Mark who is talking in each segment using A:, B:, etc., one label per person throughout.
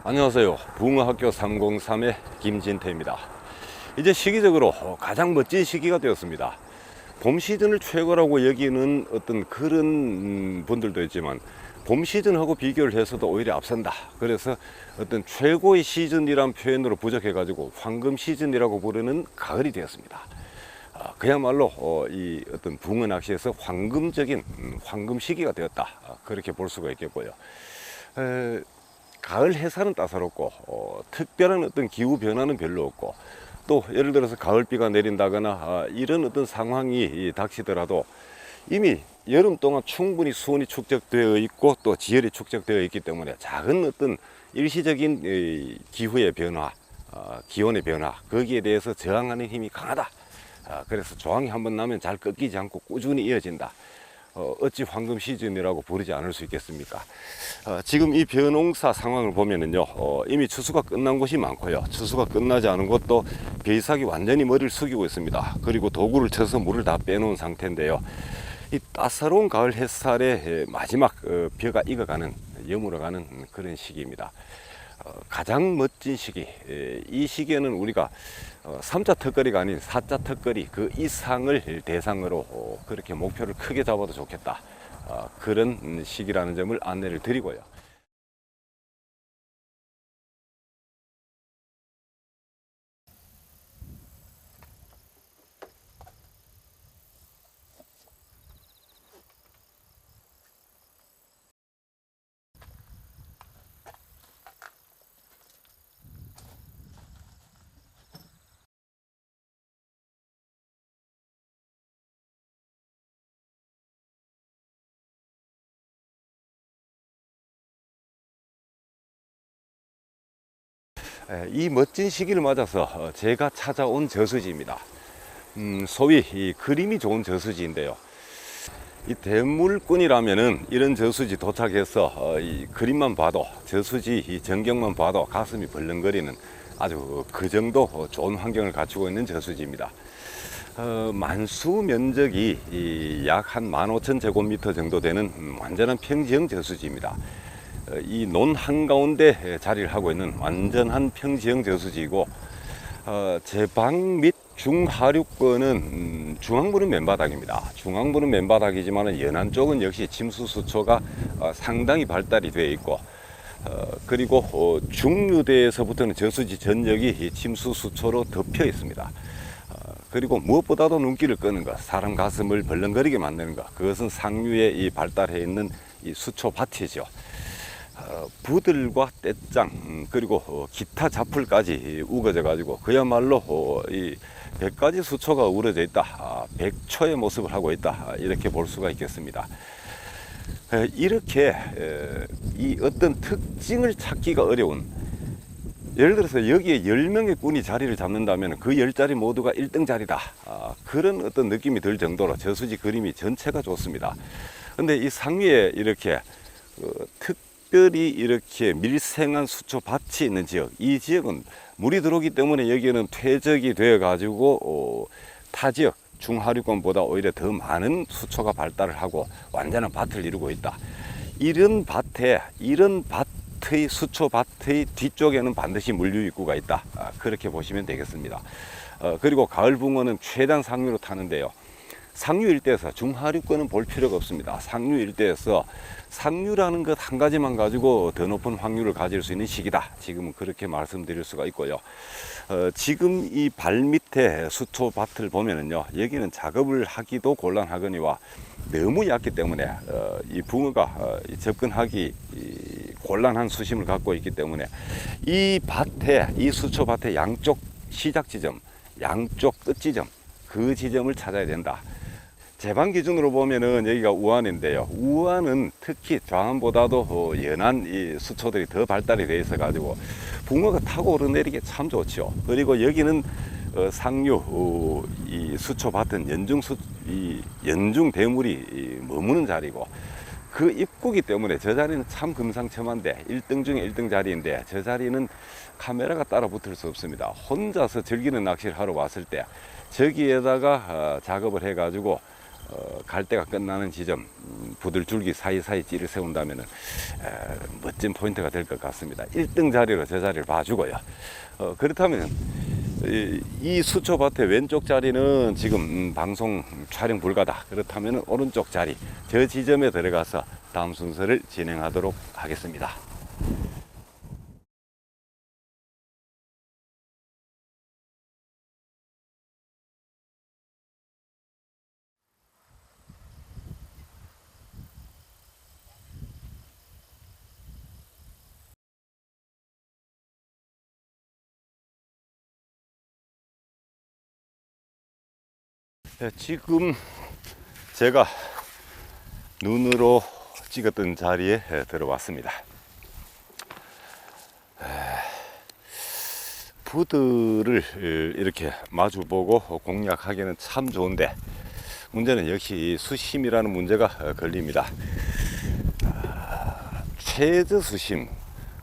A: 안녕하세요. 붕어학교 303의 김진태입니다. 이제 시기적으로 가장 멋진 시기가 되었습니다. 봄 시즌을 최고라고 여기는 어떤 그런 분들도 있지만 봄 시즌하고 비교를 해서도 오히려 앞선다. 그래서 어떤 최고의 시즌이란 표현으로 부족해 가지고 황금 시즌이라고 부르는 가을이 되었습니다. 그야말로 이 어떤 붕어 낚시에서 황금적인 황금 시기가 되었다. 그렇게 볼 수가 있겠고요. 가을 해살은 따사롭고 특별한 어떤 기후 변화는 별로 없고, 또 예를 들어서 가을비가 내린다거나 이런 어떤 상황이 닥치더라도 이미 여름 동안 충분히 수온이 축적되어 있고 또 지열이 축적되어 있기 때문에 작은 어떤 일시적인 기후의 변화, 기온의 변화, 거기에 대해서 저항하는 힘이 강하다. 그래서 저항이 한번 나면 잘 꺾이지 않고 꾸준히 이어진다. 어찌 황금 시즌이라고 부르지 않을 수 있겠습니까? 지금 이 벼농사 상황을 보면은요, 이미 추수가 끝난 곳이 많고요, 추수가 끝나지 않은 곳도 벼이삭이 완전히 머리를 숙이고 있습니다. 그리고 도구를 쳐서 물을 다 빼놓은 상태인데요, 이 따사로운 가을 햇살의 마지막 벼가 익어가는, 여물어가는 그런 시기입니다. 가장 멋진 시기, 이 시기에는 우리가 3자 턱걸이가 아닌 4자 턱걸이 그 이상을 대상으로 그렇게 목표를 크게 잡아도 좋겠다, 그런 시기라는 점을 안내를 드리고요. 이 멋진 시기를 맞아서 제가 찾아온 저수지입니다. 소위 이 그림이 좋은 저수지인데요, 이 대물꾼이라면은 이런 저수지 도착해서 이 그림만 봐도, 저수지 이 전경만 봐도 가슴이 벌렁거리는 아주 그 정도 좋은 환경을 갖추고 있는 저수지입니다. 만수 면적이 약 한 15,000제곱미터 정도 되는 완전한 평지형 저수지입니다. 이 논 한가운데 자리를 하고 있는 완전한 평지형 저수지이고, 제방 및 중하류권은 중앙부는 맨바닥입니다. 중앙부는 맨바닥이지만 연안 쪽은 역시 침수 수초가 상당히 발달이 되어 있고, 그리고 중류대에서부터는 저수지 전역이 침수 수초로 덮여 있습니다. 그리고 무엇보다도 눈길을 끄는 것, 사람 가슴을 벌렁거리게 만드는 것, 그것은 상류에 이 발달해 있는 이 수초밭이죠. 부들과 떼짱, 그리고 기타 잡풀까지 우거져 가지고 그야말로 이 100가지 수초가 우러져 있다, 100초의 모습을 하고 있다, 이렇게 볼 수가 있겠습니다. 이렇게 이 어떤 특징을 찾기가 어려운, 예를 들어서 여기에 10명의 꾼이 자리를 잡는다면 그 10자리 모두가 1등 자리다, 그런 어떤 느낌이 들 정도로 저수지 그림이 전체가 좋습니다. 근데 이 상위에 이렇게 특별히 이렇게 밀생한 수초밭이 있는 지역, 이 지역은 물이 들어오기 때문에 여기에는 퇴적이 되어 가지고 타 지역 중하류권보다 오히려 더 많은 수초가 발달을 하고 완전한 밭을 이루고 있다. 이런 밭의 수초밭의 뒤쪽에는 반드시 물류 입구가 있다, 그렇게 보시면 되겠습니다. 그리고 가을 붕어는 최단 상류로 타는데요, 상류 일대에서 중하류권은 볼 필요가 없습니다. 상류 일대에서 상류라는 것 한 가지만 가지고 더 높은 확률을 가질 수 있는 시기다, 지금은 그렇게 말씀드릴 수가 있고요. 지금 이 발밑에 수초밭을 보면은요, 여기는 작업을 하기도 곤란하거니와 너무 얕기 때문에 이 붕어가 접근하기 곤란한 수심을 갖고 있기 때문에 이 밭에, 이 수초밭의 양쪽 시작 지점, 양쪽 끝 지점, 그 지점을 찾아야 된다. 제방 기준으로 보면은 여기가 우안인데요, 우안은 특히 좌안보다도 연안 이 수초들이 더 발달이 되어 있어 가지고 붕어가 타고 오르내리기 참 좋죠. 그리고 여기는 상류 이 수초밭은 연중 대물이 머무는 자리고, 그 입구기 때문에 저 자리는 참 금상첨화인데 1등 중에 1등 자리인데, 저 자리는 카메라가 따라 붙을 수 없습니다. 혼자서 즐기는 낚시를 하러 왔을 때 저기에다가 작업을 해 가지고 갈대가 끝나는 지점, 부들줄기 사이사이 찌를 세운다면 멋진 포인트가 될 것 같습니다. 1등 자리로 저 자리를 봐주고요. 그렇다면 이 수초밭의 왼쪽 자리는 지금 방송 촬영 불가다. 그렇다면 오른쪽 자리, 저 지점에 들어가서 다음 순서를 진행하도록 하겠습니다. 지금 제가 눈으로 찍었던 자리에 들어왔습니다. 부들을 이렇게 마주보고 공략하기는 참 좋은데 문제는 역시 수심이라는 문제가 걸립니다. 최저 수심,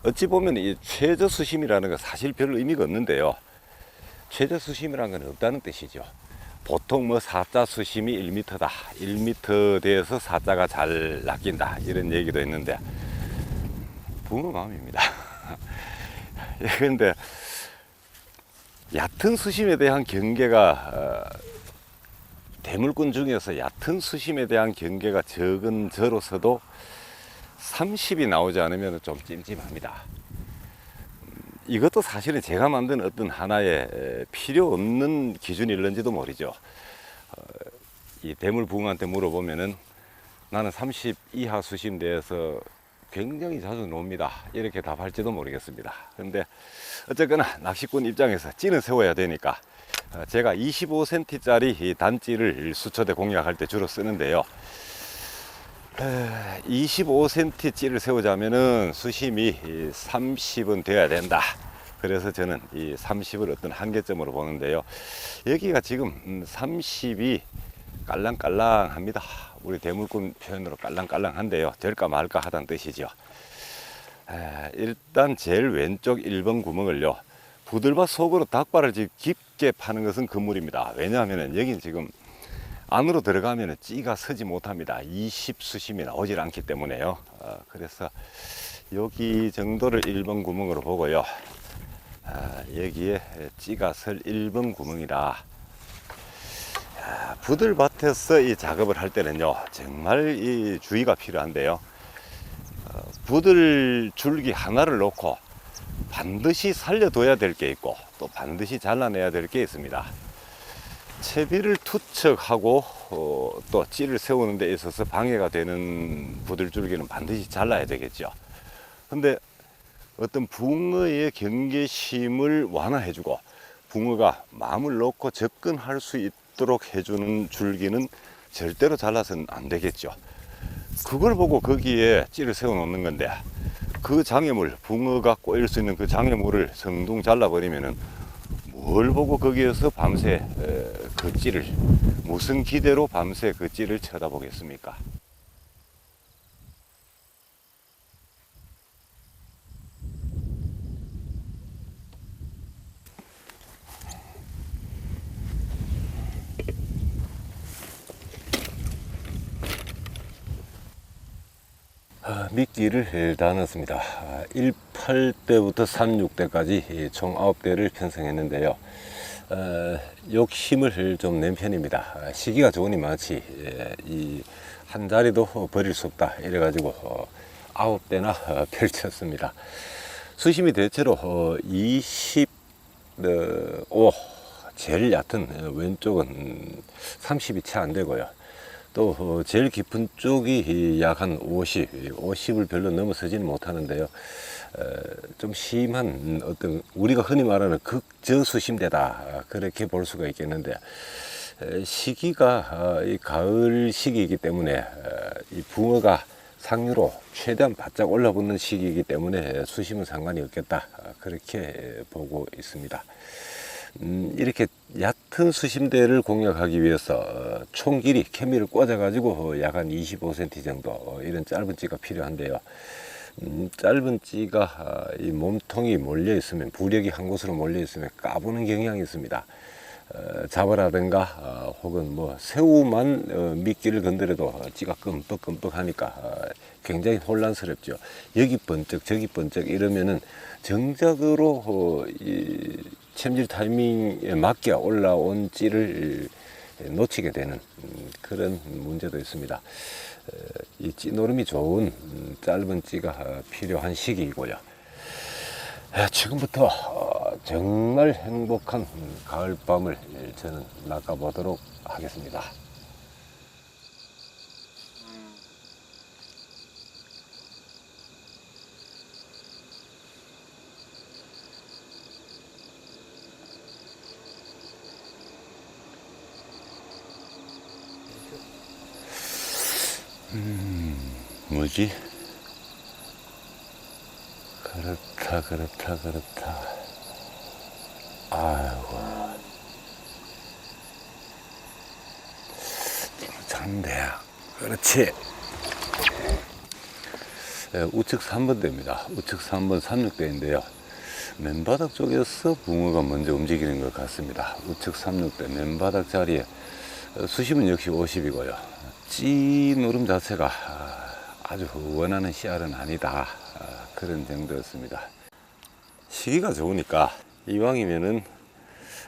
A: 어찌 보면 이 최저 수심이라는 건 사실 별 의미가 없는데요. 최저 수심이라는 건 없다는 뜻이죠. 보통 뭐 사자 수심이 1m다. 1m 대에서 사자가 잘 낚인다. 이런 얘기도 있는데 붕어 마음입니다. 그런데 얕은 수심에 대한 경계가 대물군 중에서 얕은 수심에 대한 경계가 적은 저로서도 30이 나오지 않으면 좀 찜찜합니다. 이것도 사실은 제가 만든 어떤 하나의 필요 없는 기준일는지도 모르죠. 이 대물붕어한테 물어보면은 나는 30 이하 수심대에서 굉장히 자주 놉니다. 이렇게 답할지도 모르겠습니다. 근데 어쨌거나 낚시꾼 입장에서 찌는 세워야 되니까 제가 25cm짜리 단찌를 수초대 공략할 때 주로 쓰는데요. 25cm 찌를 세우자면은 수심이 30은 돼야 된다. 그래서 저는 이 30을 어떤 한계점으로 보는데요. 여기가 지금 30이 깔랑깔랑합니다. 우리 대물군 표현으로 깔랑깔랑한데요. 될까 말까 하다는 뜻이죠. 일단 제일 왼쪽 1번 구멍을요, 부들밭 속으로 닭발을 깊게 파는 것은 금물입니다. 왜냐하면 여긴 지금 안으로 들어가면 찌가 서지 못합니다. 20 수심이 나오질 않기 때문에요. 그래서 여기 정도를 1번 구멍으로 보고요. 여기에 찌가 설 1번 구멍이라 부들밭에서 이 작업을 할 때는요, 정말 이 주의가 필요한데요. 부들 줄기 하나를 놓고 반드시 살려둬야 될 게 있고 또 반드시 잘라내야 될 게 있습니다. 채비를 투척하고 또 찌를 세우는 데 있어서 방해가 되는 부들줄기는 반드시 잘라야 되겠죠. 근데 어떤 붕어의 경계심을 완화해주고 붕어가 마음을 놓고 접근할 수 있도록 해주는 줄기는 절대로 잘라서는 안 되겠죠. 그걸 보고 거기에 찌를 세워 놓는 건데, 그 장애물, 붕어가 꼬일 수 있는 그 장애물을 성둥 잘라버리면은 뭘 보고 거기에서 밤새 그 찌를, 무슨 기대로 밤새 그 찌를 쳐다보겠습니까? 미끼를 다 넣었습니다. 18대부터 36대까지 총 9대를 편성했는데요. 욕심을 좀 낸 편입니다. 시기가 좋으니 마치 이 한 자리도 버릴 수 없다 이래가지고 9대나 펼쳤습니다. 수심이 대체로 25, 제일 얕은 왼쪽은 30이 채 안 되고요. 또 제일 깊은 쪽이 약 한 50을 별로 넘어서지는 못하는데요. 좀 심한 어떤 우리가 흔히 말하는 극저수심대다, 그렇게 볼 수가 있겠는데, 시기가 이 가을 시기이기 때문에 이 붕어가 상류로 최대한 바짝 올라붙는 시기이기 때문에 수심은 상관이 없겠다, 그렇게 보고 있습니다. 이렇게 얕은 수심대를 공략하기 위해서 총 길이 케미를 꽂아 가지고 약 한 25cm 정도 이런 짧은 찌가 필요한데요. 짧은 찌가 이 몸통이 몰려 있으면, 부력이 한 곳으로 몰려 있으면 까부는 경향이 있습니다. 잡으라든가 혹은 뭐 새우만 미끼를 건드려도 찌가 끔뻑끔뻑 하니까 굉장히 혼란스럽죠. 여기 번쩍 저기 번쩍 이러면은 정작으로 이 챔질 타이밍에 맞게 올라온 찌를 놓치게 되는 그런 문제도 있습니다. 이 찌노름이 좋은 짧은 찌가 필요한 시기이고요. 지금부터 정말 행복한 가을밤을 저는 낚아보도록 하겠습니다. 뭐지? 그렇다. 아이고. 장대. 그렇지. 우측 3번대입니다. 우측 3번 36대인데요. 맨바닥 쪽에서 붕어가 먼저 움직이는 것 같습니다. 우측 36대 맨바닥 자리에 수심은 역시 50이고요. 찌 노름 자체가 아주 원하는 씨알은 아니다. 그런 정도였습니다. 시기가 좋으니까 이왕이면은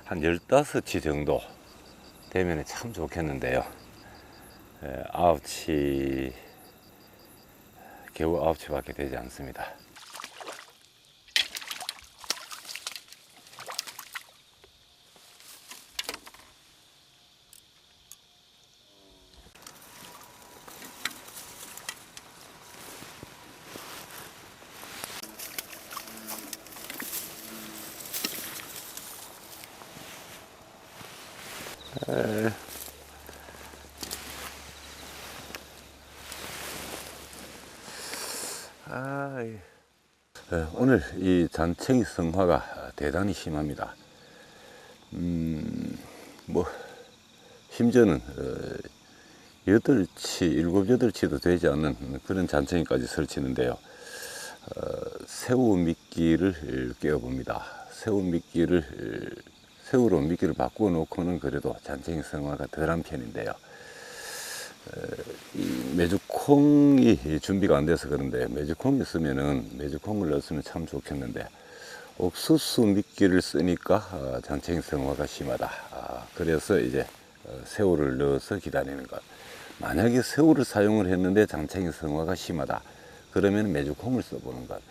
A: 한 15치 정도 되면 참 좋겠는데요. 9치, 겨우 9치밖에 되지 않습니다. 오늘 이 잔챙이 성화가 대단히 심합니다. 뭐 심지어는 8치, 7, 8치도 되지 않는 그런 잔챙이까지 설치는데요. 새우 미끼를 끼워봅니다. 새우로 미끼를 바꾸어 놓고는 그래도 잔챙이 성화가 덜한 편인데요. 이 메주콩이 준비가 안 돼서 그런데 메주콩이 있으면은 메주콩을 넣었으면 참 좋겠는데 옥수수 미끼를 쓰니까 잔챙이 성화가 심하다. 그래서 이제 새우를 넣어서 기다리는 것. 만약에 새우를 사용을 했는데 잔챙이 성화가 심하다. 그러면 메주콩을 써보는 것.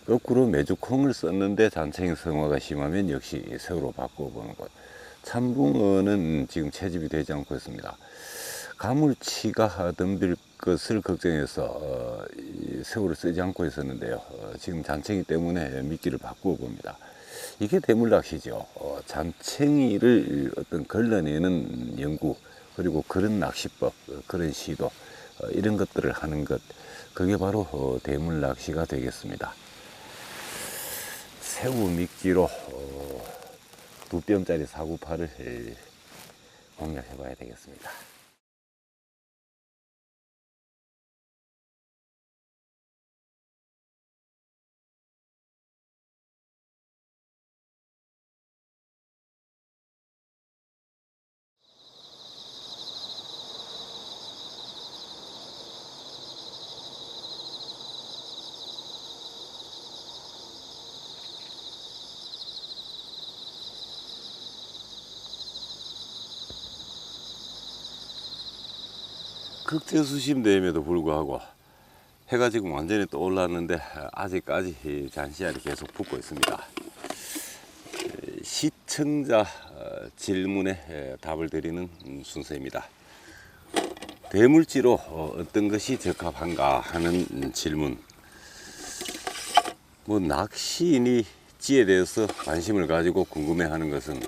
A: 거꾸로 메주콩을 썼는데 잔챙이 성화가 심하면 역시 새우로 바꾸어 보는 것. 참붕어는 지금 채집이 되지 않고 있습니다. 가물치가 덤빌 것을 걱정해서 새우를 쓰지 않고 있었는데요. 지금 잔챙이 때문에 미끼를 바꾸어 봅니다. 이게 대물낚시죠. 잔챙이를 어떤 걸러내는 연구, 그리고 그런 낚시법, 그런 시도, 이런 것들을 하는 것, 그게 바로 대물낚시가 되겠습니다. 새우 미끼로 2뼘짜리 사구파를 공략해 봐야 되겠습니다. 극대수심대임에도 불구하고 해가 지금 완전히 떠올랐는데 아직까지 잔씨알이 계속 붙고 있습니다. 시청자 질문에 답을 드리는 순서입니다. 대물찌로 어떤 것이 적합한가 하는 질문. 뭐 낚시인이 찌에 대해서 관심을 가지고 궁금해하는 것은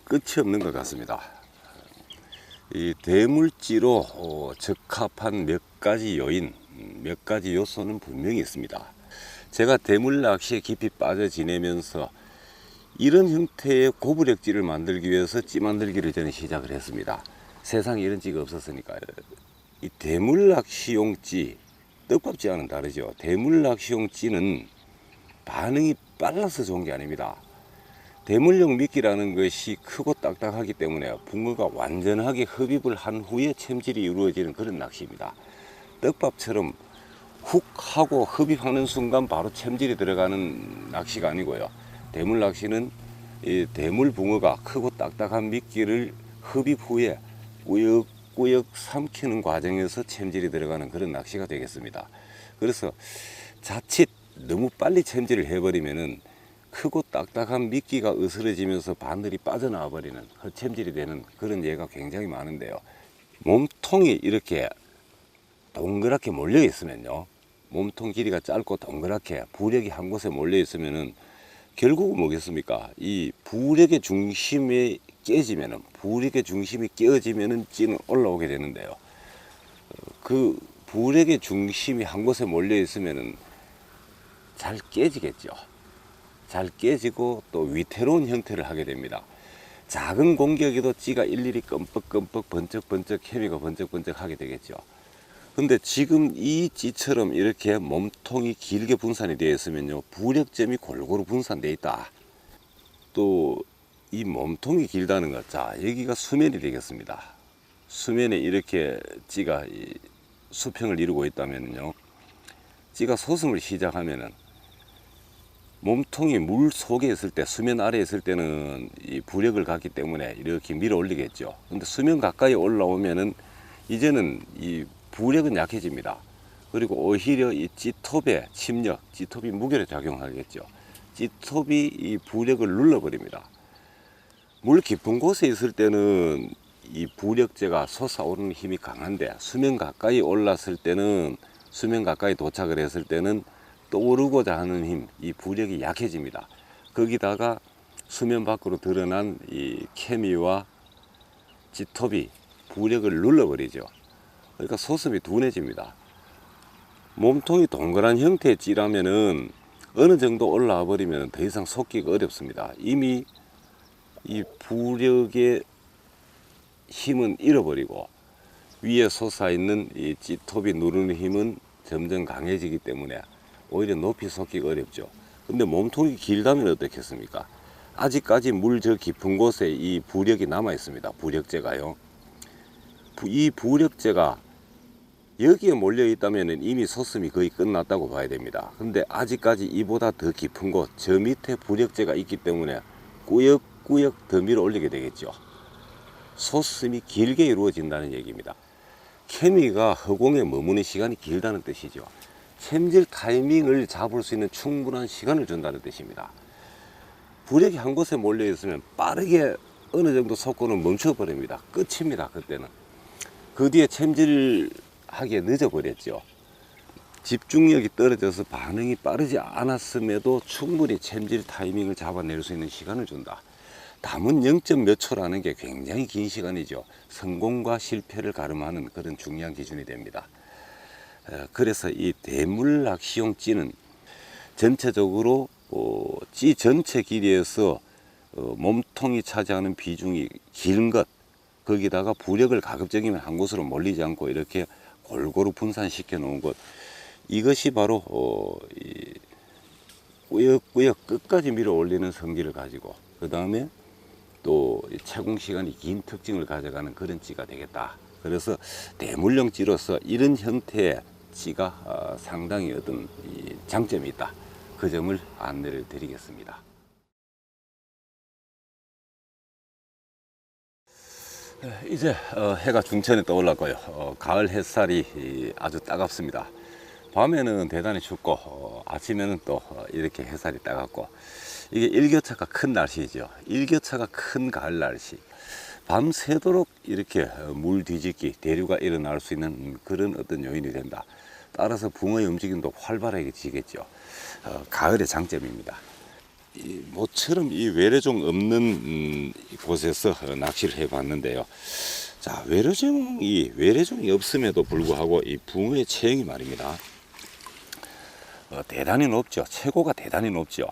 A: 끝이 없는 것 같습니다. 이 대물찌로 적합한 몇 가지 요인, 몇 가지 요소는 분명히 있습니다. 제가 대물 낚시에 깊이 빠져 지내면서 이런 형태의 고부력찌를 만들기 위해서 찌 만들기를 저는 시작을 했습니다. 세상에 이런 찌가 없었으니까요. 이 대물 낚시용 찌, 떡밥찌와는 다르죠. 대물 낚시용 찌는 반응이 빨라서 좋은 게 아닙니다. 대물용 미끼라는 것이 크고 딱딱하기 때문에 붕어가 완전하게 흡입을 한 후에 챔질이 이루어지는 그런 낚시입니다. 떡밥처럼 훅 하고 흡입하는 순간 바로 챔질이 들어가는 낚시가 아니고요. 대물 낚시는 이 대물 붕어가 크고 딱딱한 미끼를 흡입 후에 꾸역꾸역 삼키는 과정에서 챔질이 들어가는 그런 낚시가 되겠습니다. 그래서 자칫 너무 빨리 챔질을 해버리면은 크고 딱딱한 미끼가 으스러지면서 바늘이 빠져나와 버리는 헛챔질이 되는 그런 예가 굉장히 많은데요. 몸통이 이렇게 동그랗게 몰려 있으면요, 몸통 길이가 짧고 동그랗게 부력이 한 곳에 몰려 있으면은 결국은 뭐겠습니까? 이 부력의 중심이 깨지면은, 부력의 중심이 깨어지면은 찌는 올라오게 되는데요. 그 부력의 중심이 한 곳에 몰려 있으면은 잘 깨지겠죠. 잘 깨지고 또 위태로운 형태를 하게 됩니다. 작은 공격에도 찌가 일일이 끔뻑끔뻑 번쩍번쩍 케미가 번쩍번쩍 하게 되겠죠. 근데 지금 이 찌처럼 이렇게 몸통이 길게 분산이 되어 있으면요, 부력점이 골고루 분산되어 있다. 또 이 몸통이 길다는 것, 자, 여기가 수면이 되겠습니다. 수면에 이렇게 찌가 수평을 이루고 있다면요, 찌가 솟음을 시작하면은 몸통이 물 속에 있을 때, 수면 아래에 있을 때는 이 부력을 갖기 때문에 이렇게 밀어 올리겠죠. 근데 수면 가까이 올라오면은 이제는 이 부력은 약해집니다. 그리고 오히려 이 찌톱의 침력, 찌톱이 무게로 작용하겠죠. 찌톱이 이 부력을 눌러버립니다. 물 깊은 곳에 있을 때는 이 부력제가 솟아오르는 힘이 강한데, 수면 가까이 올랐을 때는, 수면 가까이 도착을 했을 때는 떠오르고자 하는 힘, 이 부력이 약해집니다. 거기다가 수면 밖으로 드러난 이 케미와 찌톱이 부력을 눌러버리죠. 그러니까 솟음이 둔해집니다. 몸통이 동그란 형태의 찌라면은 어느 정도 올라와 버리면 더 이상 솟기가 어렵습니다. 이미 이 부력의 힘은 잃어버리고 위에 솟아있는 이 찌톱이 누르는 힘은 점점 강해지기 때문에 오히려 높이 솟기가 어렵죠. 근데 몸통이 길다면 어떻겠습니까? 아직까지 물 저 깊은 곳에 이 부력이 남아 있습니다. 부력제가요. 이 부력제가 여기에 몰려 있다면 이미 솟음이 거의 끝났다고 봐야 됩니다. 근데 아직까지 이보다 더 깊은 곳, 저 밑에 부력제가 있기 때문에 꾸역꾸역 더 밀어 올리게 되겠죠. 솟음이 길게 이루어진다는 얘기입니다. 케미가 허공에 머무는 시간이 길다는 뜻이죠. 챔질 타이밍을 잡을 수 있는 충분한 시간을 준다는 뜻입니다. 부력이 한 곳에 몰려 있으면 빠르게 어느 정도 솟고는 멈춰버립니다. 끝입니다. 그때는. 그 뒤에 챔질하기에 늦어버렸죠. 집중력이 떨어져서 반응이 빠르지 않았음에도 충분히 챔질 타이밍을 잡아낼 수 있는 시간을 준다. 남은 0. 몇 초라는 게 굉장히 긴 시간이죠. 성공과 실패를 가름하는 그런 중요한 기준이 됩니다. 그래서 이 대물 낚시용 찌는 전체적으로 찌 전체 길이에서 몸통이 차지하는 비중이 긴 것, 거기다가 부력을 가급적이면 한 곳으로 몰리지 않고 이렇게 골고루 분산시켜 놓은 것, 이것이 바로 꾸역꾸역 끝까지 밀어 올리는 성질을 가지고, 그 다음에 또 채공 시간이 긴 특징을 가져가는 그런 찌가 되겠다. 그래서 대물용 찌로서 이런 형태의 찌가 상당히 어떤 장점이 있다. 그 점을 안내를 드리겠습니다. 이제 해가 중천에 떠올랐고요. 가을 햇살이 아주 따갑습니다. 밤에는 대단히 춥고 아침에는 또 이렇게 햇살이 따갑고, 이게 일교차가 큰 날씨죠. 일교차가 큰 가을 날씨, 밤새도록 이렇게 물 뒤집기, 대류가 일어날 수 있는 그런 어떤 요인이 된다. 따라서 붕어의 움직임도 활발해지겠죠. 가을의 장점입니다. 모처럼 이 외래종 없는 곳에서 낚시를 해봤는데요. 자, 외래종이 없음에도 불구하고 이 붕어의 체형이 말입니다. 대단히 높죠. 체고가 대단히 높죠.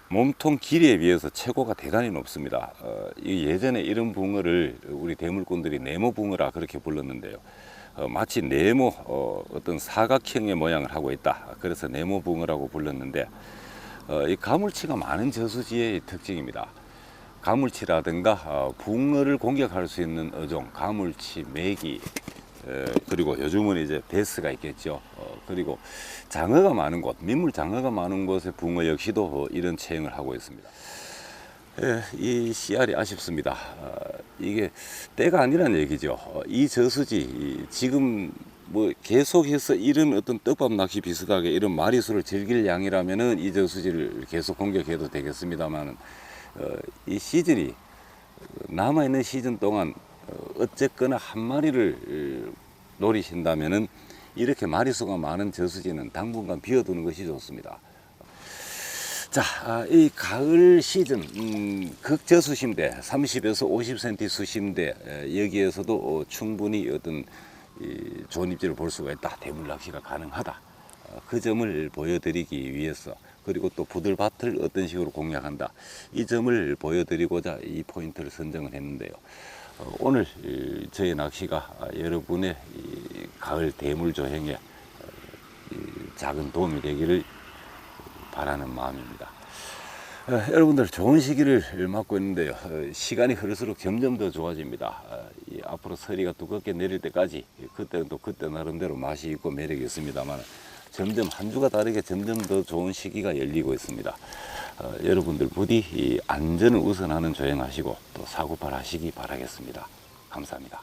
A: 몸통 길이에 비해서 체고가 대단히 높습니다. 예전에 이런 붕어를 우리 대물꾼들이 네모붕어라 그렇게 불렀는데요. 마치 네모 어떤 사각형의 모양을 하고 있다. 그래서 네모붕어라고 불렀는데, 이 가물치가 많은 저수지의 특징입니다. 가물치라든가 붕어를 공격할 수 있는 어종, 가물치, 메기, 그리고 요즘은 이제 베스가 있겠죠. 그리고 장어가 많은 곳, 민물 장어가 많은 곳에 붕어 역시도 이런 체형을 하고 있습니다. 이 씨알이 아쉽습니다. 이게 때가 아니란 얘기죠. 이 저수지 지금 뭐 계속해서 이런 어떤 떡밥 낚시 비슷하게 이런 마리수를 즐길 양이라면은 이 저수지를 계속 공격해도 되겠습니다만은 이 시즌이 남아있는 시즌 동안 어쨌거나 한 마리를 노리신다면은 이렇게 마리수가 많은 저수지는 당분간 비워두는 것이 좋습니다. 자, 이 가을 시즌 극저수심대 30에서 50cm 수심대 여기에서도 충분히 어떤 좋은 입질을 볼 수가 있다. 대물 낚시가 가능하다. 그 점을 보여드리기 위해서, 그리고 또 부들밭을 어떤 식으로 공략한다, 이 점을 보여드리고자 이 포인트를 선정을 했는데요. 오늘 저의 낚시가 여러분의 가을 대물 조행에 작은 도움이 되기를 바라는 마음입니다. 여러분들 좋은 시기를 맞고 있는데요. 시간이 흐를수록 점점 더 좋아집니다. 앞으로 서리가 두껍게 내릴 때까지 그때는 또 그때 나름대로 맛이 있고 매력이 있습니다만 점점 한 주가 다르게 점점 더 좋은 시기가 열리고 있습니다. 여러분들 부디 이 안전을 우선하는 조행하시고 또 사고팔 하시기 바라겠습니다. 감사합니다.